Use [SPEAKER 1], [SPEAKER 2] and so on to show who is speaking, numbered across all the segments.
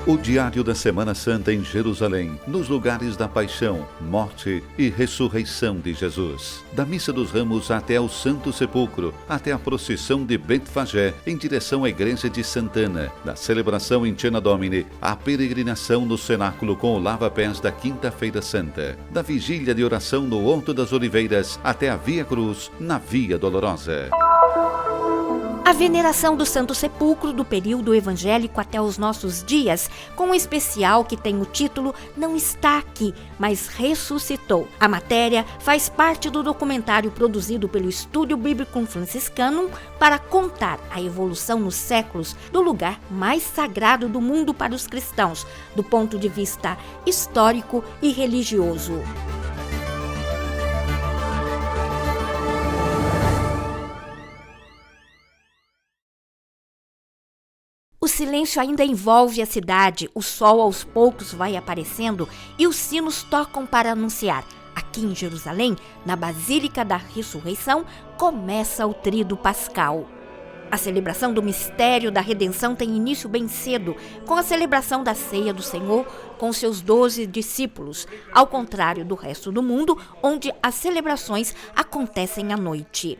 [SPEAKER 1] O diário da Semana Santa em Jerusalém, nos lugares da paixão, morte e ressurreição de Jesus. Da Missa dos Ramos até o Santo Sepulcro, até a procissão de Betfagé em direção à Igreja de Santana. Da celebração em Cena Domini, à peregrinação no cenáculo com o lava-pés da Quinta-feira Santa. Da vigília de oração no Horto das Oliveiras até a Via Cruz, na Via Dolorosa.
[SPEAKER 2] A veneração do Santo Sepulcro do período evangélico até os nossos dias, com um especial que tem o título Não Está Aqui, mas Ressuscitou. A matéria faz parte do documentário produzido pelo Estúdio Bíblico Franciscanum para contar a evolução nos séculos do lugar mais sagrado do mundo para os cristãos, do ponto de vista histórico e religioso. O silêncio ainda envolve a cidade, o sol aos poucos vai aparecendo e os sinos tocam para anunciar. Aqui em Jerusalém, na Basílica da Ressurreição, começa o Tríduo Pascal. A celebração do mistério da redenção tem início bem cedo, com a celebração da ceia do Senhor com seus 12 discípulos, ao contrário do resto do mundo, onde as celebrações acontecem à noite.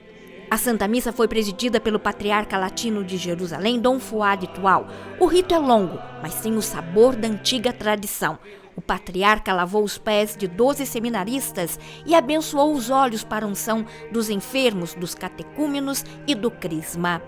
[SPEAKER 2] A Santa Missa foi presidida pelo patriarca latino de Jerusalém, Dom Fuad Tual. O rito é longo, mas tem o sabor da antiga tradição. O patriarca lavou os pés de 12 seminaristas e abençoou os olhos para a unção dos enfermos, dos catecúmenos e do crisma.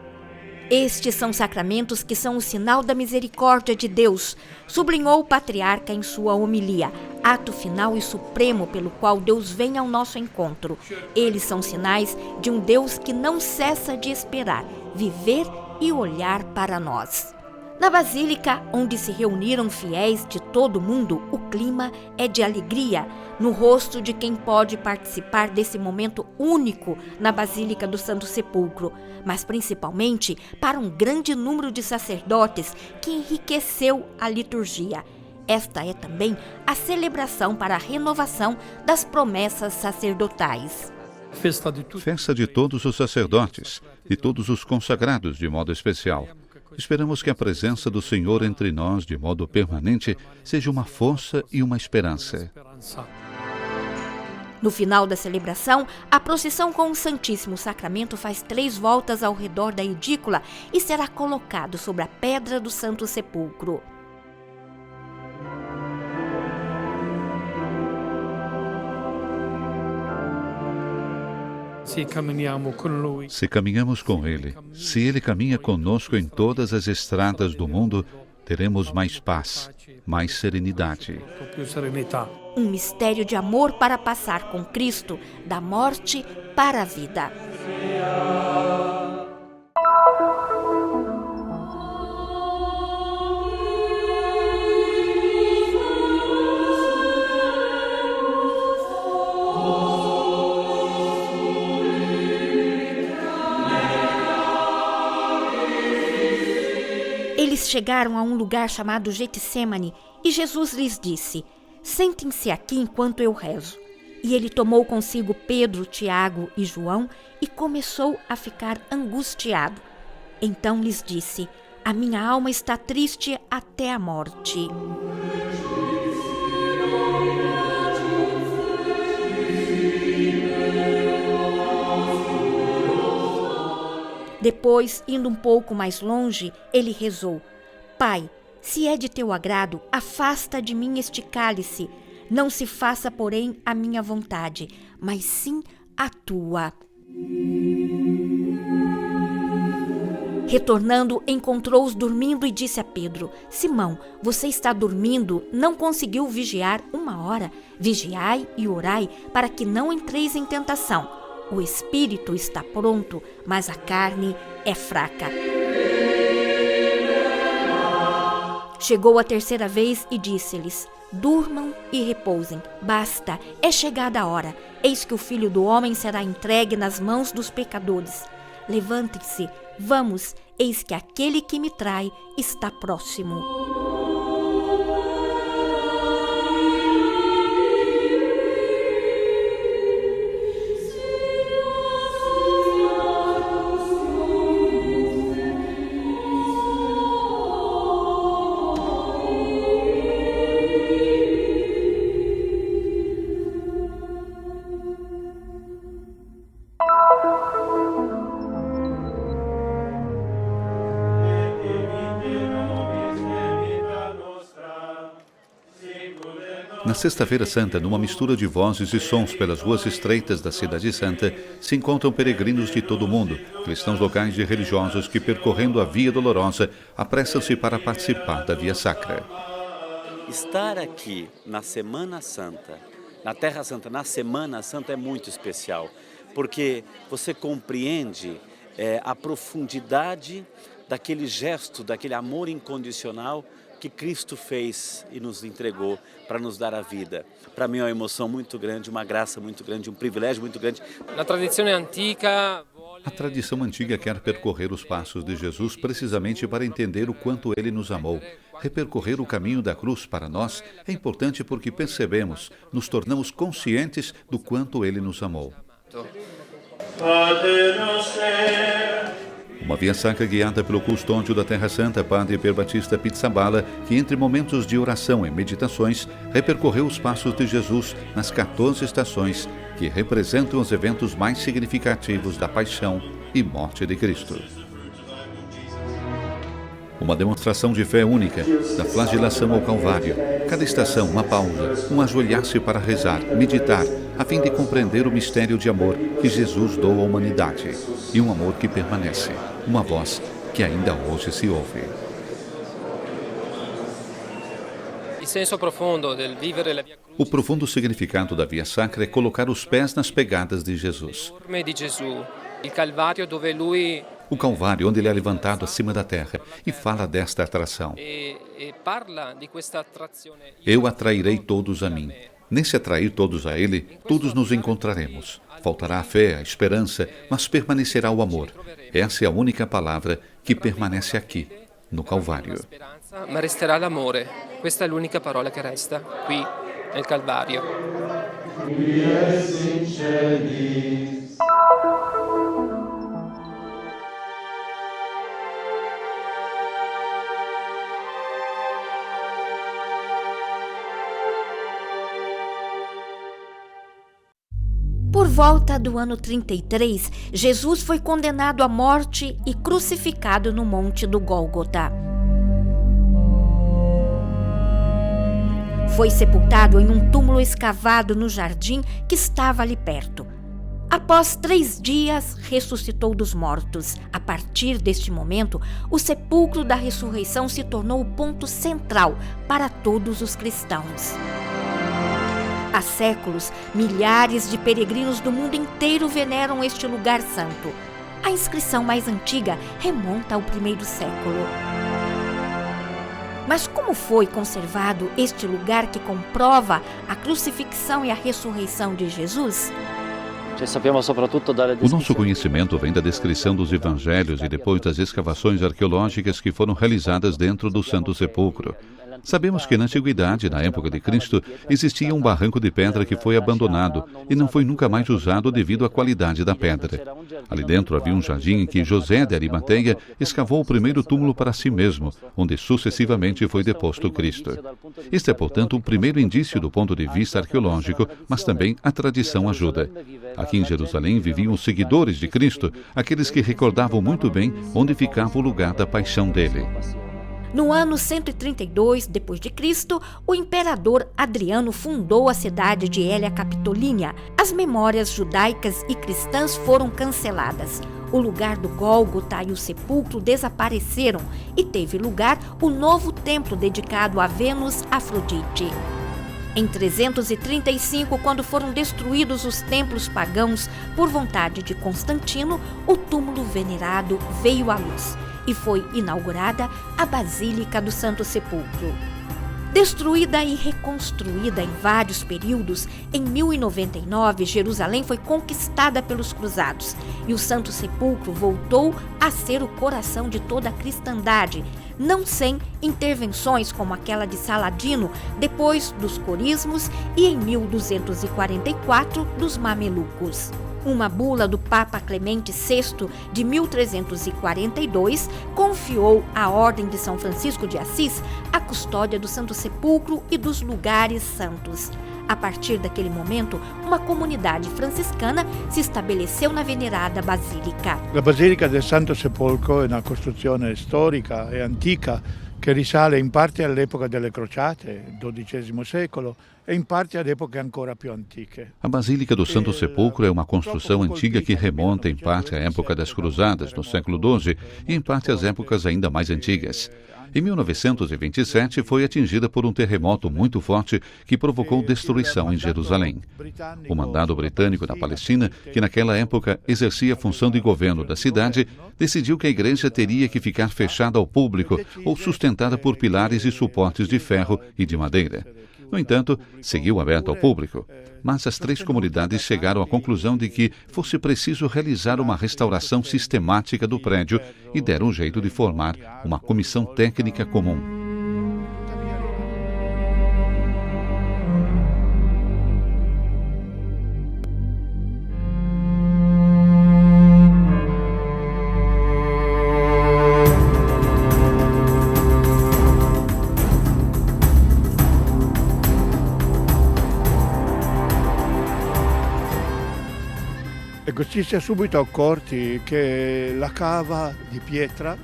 [SPEAKER 2] Estes são sacramentos que são o sinal da misericórdia de Deus, sublinhou o patriarca em sua homilia, ato final e supremo pelo qual Deus vem ao nosso encontro. Eles são sinais de um Deus que não cessa de esperar, viver e olhar para nós. Na Basílica, onde se reuniram fiéis de todo o mundo, o clima é de alegria no rosto de quem pode participar desse momento único na Basílica do Santo Sepulcro, mas principalmente para um grande número de sacerdotes que enriqueceu a liturgia. Esta é também a celebração para a renovação das promessas sacerdotais.
[SPEAKER 1] Festa de todos os sacerdotes, de todos os consagrados de modo especial. Esperamos que a presença do Senhor entre nós de modo permanente seja uma força e uma esperança.
[SPEAKER 2] No final da celebração, a procissão com o Santíssimo Sacramento faz 3 voltas ao redor da edícula e será colocado sobre a pedra do Santo Sepulcro.
[SPEAKER 1] Se caminhamos com Ele, se Ele caminha conosco em todas as estradas do mundo, teremos mais paz, mais serenidade.
[SPEAKER 2] Um mistério de amor para passar com Cristo, da morte para a vida. Eles chegaram a um lugar chamado Getsêmani e Jesus lhes disse: "Sentem-se aqui enquanto eu rezo." E ele tomou consigo Pedro, Tiago e João e começou a ficar angustiado. Então lhes disse: "A minha alma está triste até a morte. Depois, indo um pouco mais longe, ele rezou: "Pai, se é de teu agrado, afasta de mim este cálice. Não se faça, porém, a minha vontade, mas sim a tua." Retornando, encontrou-os dormindo e disse a Pedro: "Simão, você está dormindo? Não conseguiu vigiar 1 hora? Vigiai e orai, para que não entreis em tentação. O espírito está pronto, mas a carne é fraca." Chegou a 3ª vez e disse-lhes: "Durmam e repousem. Basta, é chegada a hora. Eis que o Filho do Homem será entregue nas mãos dos pecadores. Levantem-se, vamos, eis que aquele que me trai está próximo."
[SPEAKER 1] Sexta-feira Santa, numa mistura de vozes e sons pelas ruas estreitas da Cidade Santa, se encontram peregrinos de todo o mundo, cristãos locais e religiosos que, percorrendo a Via Dolorosa, apressam-se para participar da Via Sacra.
[SPEAKER 3] Estar aqui na Semana Santa, na Terra Santa, na Semana Santa é muito especial, porque você compreende a profundidade daquele gesto, daquele amor incondicional que Cristo fez e nos entregou para nos dar a vida. Para mim é uma emoção muito grande, uma graça muito grande, um privilégio muito grande.
[SPEAKER 4] A tradição antiga
[SPEAKER 1] quer percorrer os passos de Jesus precisamente para entender o quanto ele nos amou. Repercorrer o caminho da cruz para nós é importante porque percebemos, nos tornamos conscientes do quanto ele nos amou. Uma via sacra guiada pelo custódio da Terra Santa, Padre Pier Battista Pizzaballa, que entre momentos de oração e meditações, repercorreu os passos de Jesus nas 14 estações, que representam os eventos mais significativos da paixão e morte de Cristo. Uma demonstração de fé única, da flagelação ao Calvário. Cada estação, uma pausa, um ajoelhar-se para rezar, meditar, a fim de compreender o mistério de amor que Jesus doou à humanidade. E um amor que permanece, uma voz que ainda hoje se ouve. O profundo significado da Via Sacra é colocar os pés nas pegadas de Jesus. O Calvário, onde ele é levantado acima da terra, e fala desta atração. Eu atrairei todos a mim. Nesse atrair todos a ele, todos nos encontraremos. Faltará a fé, a esperança, mas permanecerá o amor. Essa é a única palavra que permanece aqui, no Calvário.
[SPEAKER 4] Ma resterà l'amore. Questa è l'unica parola che resta qui nel Calvario.
[SPEAKER 2] Por volta do ano 33, Jesus foi condenado à morte e crucificado no Monte do Gólgota. Foi sepultado em um túmulo escavado no jardim que estava ali perto. Após 3 dias, ressuscitou dos mortos. A partir deste momento, o sepulcro da ressurreição se tornou o ponto central para todos os cristãos. Há séculos, milhares de peregrinos do mundo inteiro veneram este lugar santo. A inscrição mais antiga remonta ao 1º século. Mas como foi conservado este lugar que comprova a crucifixão e a ressurreição de Jesus?
[SPEAKER 1] O nosso conhecimento vem da descrição dos evangelhos e depois das escavações arqueológicas que foram realizadas dentro do Santo Sepulcro. Sabemos que na Antiguidade, na época de Cristo, existia um barranco de pedra que foi abandonado e não foi nunca mais usado devido à qualidade da pedra. Ali dentro havia um jardim em que José de Arimateia escavou o primeiro túmulo para si mesmo, onde sucessivamente foi deposto Cristo. Este é, portanto, o primeiro indício do ponto de vista arqueológico, mas também a tradição ajuda. Aqui em Jerusalém viviam os seguidores de Cristo, aqueles que recordavam muito bem onde ficava o lugar da paixão dele.
[SPEAKER 2] No ano 132 d.C., o imperador Adriano fundou a cidade de Hélia Capitolínea. As memórias judaicas e cristãs foram canceladas. O lugar do Gólgota e o sepulcro desapareceram e teve lugar o novo templo dedicado a Vênus Afrodite. Em 335, quando foram destruídos os templos pagãos por vontade de Constantino, o túmulo venerado veio à luz e foi inaugurada a Basílica do Santo Sepulcro. Destruída e reconstruída em vários períodos, em 1099 Jerusalém foi conquistada pelos cruzados e o Santo Sepulcro voltou a ser o coração de toda a cristandade, não sem intervenções como aquela de Saladino depois dos corismos e em 1244 dos mamelucos. Uma bula do Papa Clemente VI de 1342 confiou à Ordem de São Francisco de Assis a custódia do Santo Sepulcro e dos lugares santos. A partir daquele momento, uma comunidade franciscana se estabeleceu na venerada basílica.
[SPEAKER 5] La Basilica del Santo Sepolcro è una costruzione storica e antica che risale in parte all'epoca delle crociate, XII secolo, e in parte ad epoche ancora più antiche.
[SPEAKER 1] A Basílica do Santo Sepulcro é uma construção antiga que remonta em parte à época das Cruzadas, no século XII, e em parte às épocas ainda mais antigas. Em 1927, foi atingida por um terremoto muito forte que provocou destruição em Jerusalém. O mandado britânico na Palestina, que naquela época exercia a função de governo da cidade, decidiu que a igreja teria que ficar fechada ao público ou sustentada por pilares e suportes de ferro e de madeira. No entanto, seguiu aberta ao público, mas as 3 comunidades chegaram à conclusão de que fosse preciso realizar uma restauração sistemática do prédio e deram um jeito de formar uma comissão técnica comum.
[SPEAKER 5] Ecco, ci si è subito accorti che la cava di pietra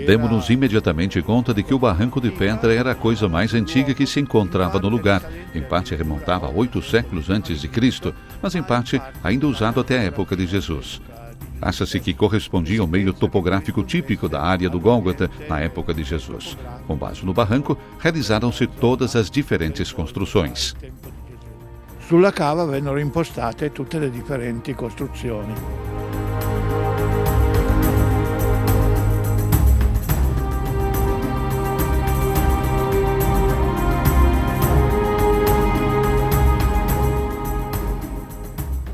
[SPEAKER 1] Demos-nos imediatamente conta de que o barranco de pedra era a coisa mais antiga que se encontrava no lugar. Em parte remontava a 8 séculos antes de Cristo, mas em parte ainda usado até a época de Jesus. Acha-se que correspondia ao meio topográfico típico da área do Gólgota na época de Jesus. Com base no barranco, realizaram-se todas as diferentes construções.
[SPEAKER 5] Sulla cava vennero impostate tutte le differenti costruzioni.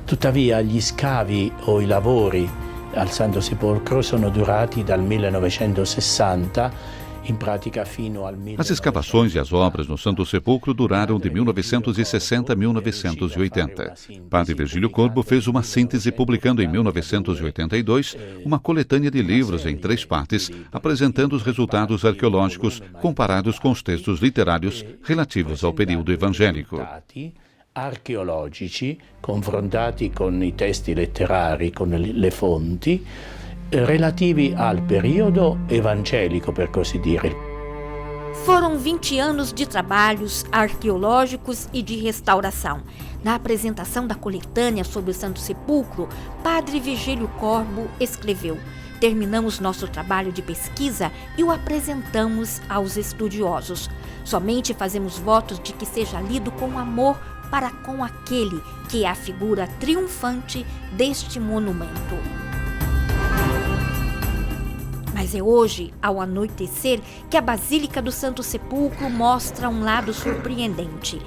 [SPEAKER 6] Tuttavia gli scavi o i lavori al Santo Sepolcro sono durati dal 1960 in pratica fino al 1980.
[SPEAKER 1] As escavações e as obras no Santo Sepulcro duraram de 1960 a 1980. Padre Virgílio Corbo fez uma síntese publicando em 1982 uma coletânea de livros em 3 partes, apresentando os resultados arqueológicos comparados com os textos literários relativos ao período evangélico.
[SPEAKER 6] Archeologici confrontati con i testi letterari, con le fonti, relativi al periodo evangelico, per così dire.
[SPEAKER 2] Foram 20 anos de trabalhos arqueológicos e de restauração. Na apresentação da coletânea sobre o Santo Sepulcro, Padre Virgílio Corbo escreveu: terminamos nosso trabalho de pesquisa e o apresentamos aos estudiosos. Somente fazemos votos de que seja lido com amor para com aquele que é a figura triunfante deste monumento. Mas é hoje, ao anoitecer, que a Basílica do Santo Sepulcro mostra um lado surpreendente.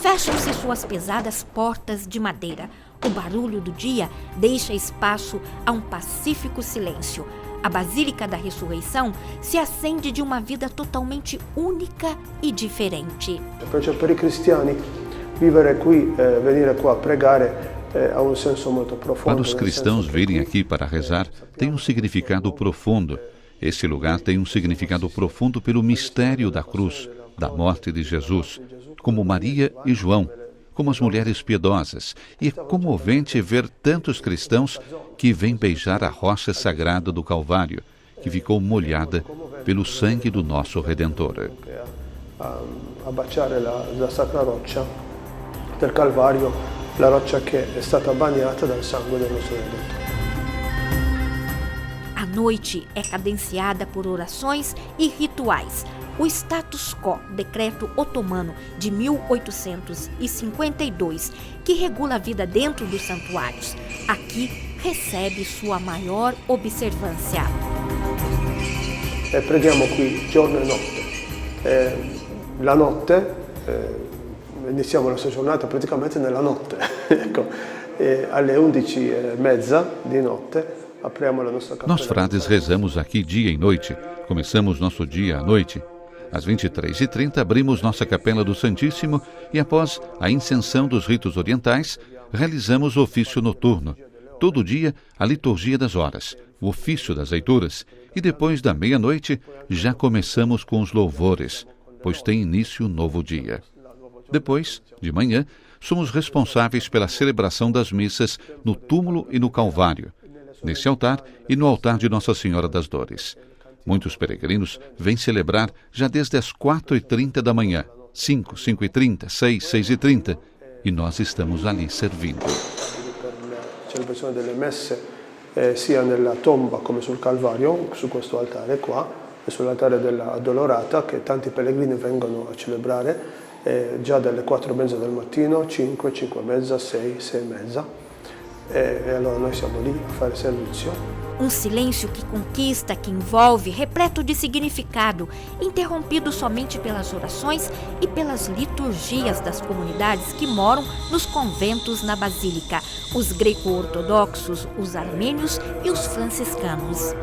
[SPEAKER 2] Fecham-se suas pesadas portas de madeira. O barulho do dia deixa espaço a um pacífico silêncio. A Basílica da Ressurreição se acende de uma vida totalmente única e diferente.
[SPEAKER 7] Perciò per i cristiani vivere qui, venire qua a pregare ha un senso molto profondo.
[SPEAKER 1] Para os cristãos virem aqui para rezar, tem um significado profundo. Esse lugar tem um significado profundo pelo mistério da cruz, da morte de Jesus, como Maria e João, como as mulheres piedosas, e é comovente ver tantos cristãos que vêm beijar a rocha sagrada do Calvário, que ficou molhada pelo sangue do nosso Redentor.
[SPEAKER 7] A baciare la sacra roccia del Calvario, la roccia che è stata bagnata dal sangue del nostro Redentor.
[SPEAKER 2] A noite é cadenciada por orações e rituais. O Status Quo, decreto otomano de 1852, que regula a vida dentro dos santuários, aqui recebe sua maior observância.
[SPEAKER 7] Preghiamo qui giorno e notte. La notte, iniziamo la nostra giornata praticamente nella notte. Ecco, alle 11:30 di notte apriamo la nostra cappella.
[SPEAKER 1] Nós frades rezamos aqui dia e noite. Começamos nosso dia à noite. Às 23h30 abrimos nossa capela do Santíssimo e após a incenção dos ritos orientais, realizamos o ofício noturno. Todo dia, a liturgia das horas, o ofício das leituras e depois da meia-noite já começamos com os louvores, pois tem início um novo dia. Depois, de manhã, somos responsáveis pela celebração das missas no túmulo e no Calvário, nesse altar e no altar de Nossa Senhora das Dores. Muitos peregrinos vêm celebrar já desde as 4h30 da manhã, 5, 5h30, 6, 6h30, e nós estamos ali servindo.
[SPEAKER 7] Celebrazione delle messe sia nella tomba come sul Calvario, su questo altare qua, e sull'altare della Addolorata, che tanti pellegrini vengono a celebrare già dalle 4:30 del mattino, 5, 5:30, 6, 6:30, e allora noi siamo lì a fare servizio.
[SPEAKER 2] Um silêncio que conquista, que envolve, repleto de significado, interrompido somente pelas orações e pelas liturgias das comunidades que moram nos conventos na Basílica, os greco-ortodoxos, os armênios e os franciscanos.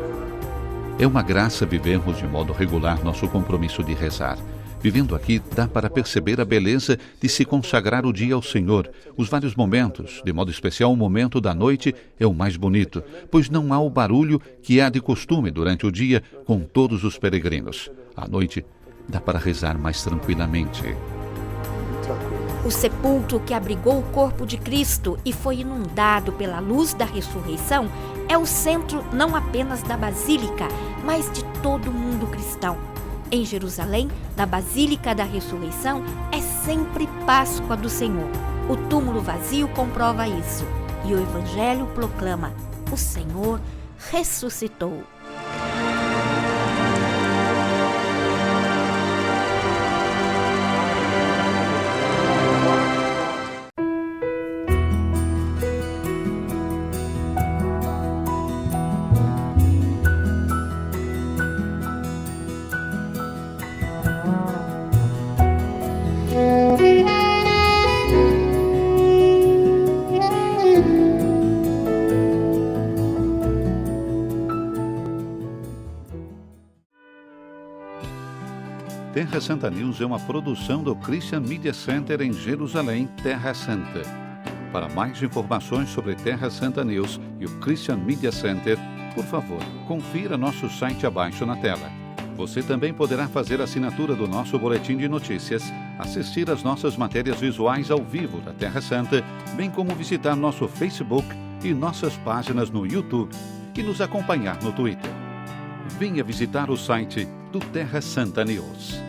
[SPEAKER 1] É uma graça vivermos de modo regular nosso compromisso de rezar. Vivendo aqui, dá para perceber a beleza de se consagrar o dia ao Senhor. Os vários momentos, de modo especial o momento da noite, é o mais bonito, pois não há o barulho que há de costume durante o dia com todos os peregrinos. À noite, dá para rezar mais tranquilamente.
[SPEAKER 2] O sepulcro que abrigou o corpo de Cristo e foi inundado pela luz da ressurreição é o centro não apenas da Basílica, mas de todo o mundo cristão. Em Jerusalém, na Basílica da Ressurreição, é sempre Páscoa do Senhor. O túmulo vazio comprova isso. E o Evangelho proclama: o Senhor ressuscitou.
[SPEAKER 1] Terra Santa News é uma produção do Christian Media Center em Jerusalém, Terra Santa. Para mais informações sobre Terra Santa News e o Christian Media Center, por favor, confira nosso site abaixo na tela. Você também poderá fazer assinatura do nosso boletim de notícias, assistir às nossas matérias visuais ao vivo da Terra Santa, bem como visitar nosso Facebook e nossas páginas no YouTube e nos acompanhar no Twitter. Venha visitar o site do Terra Santa News.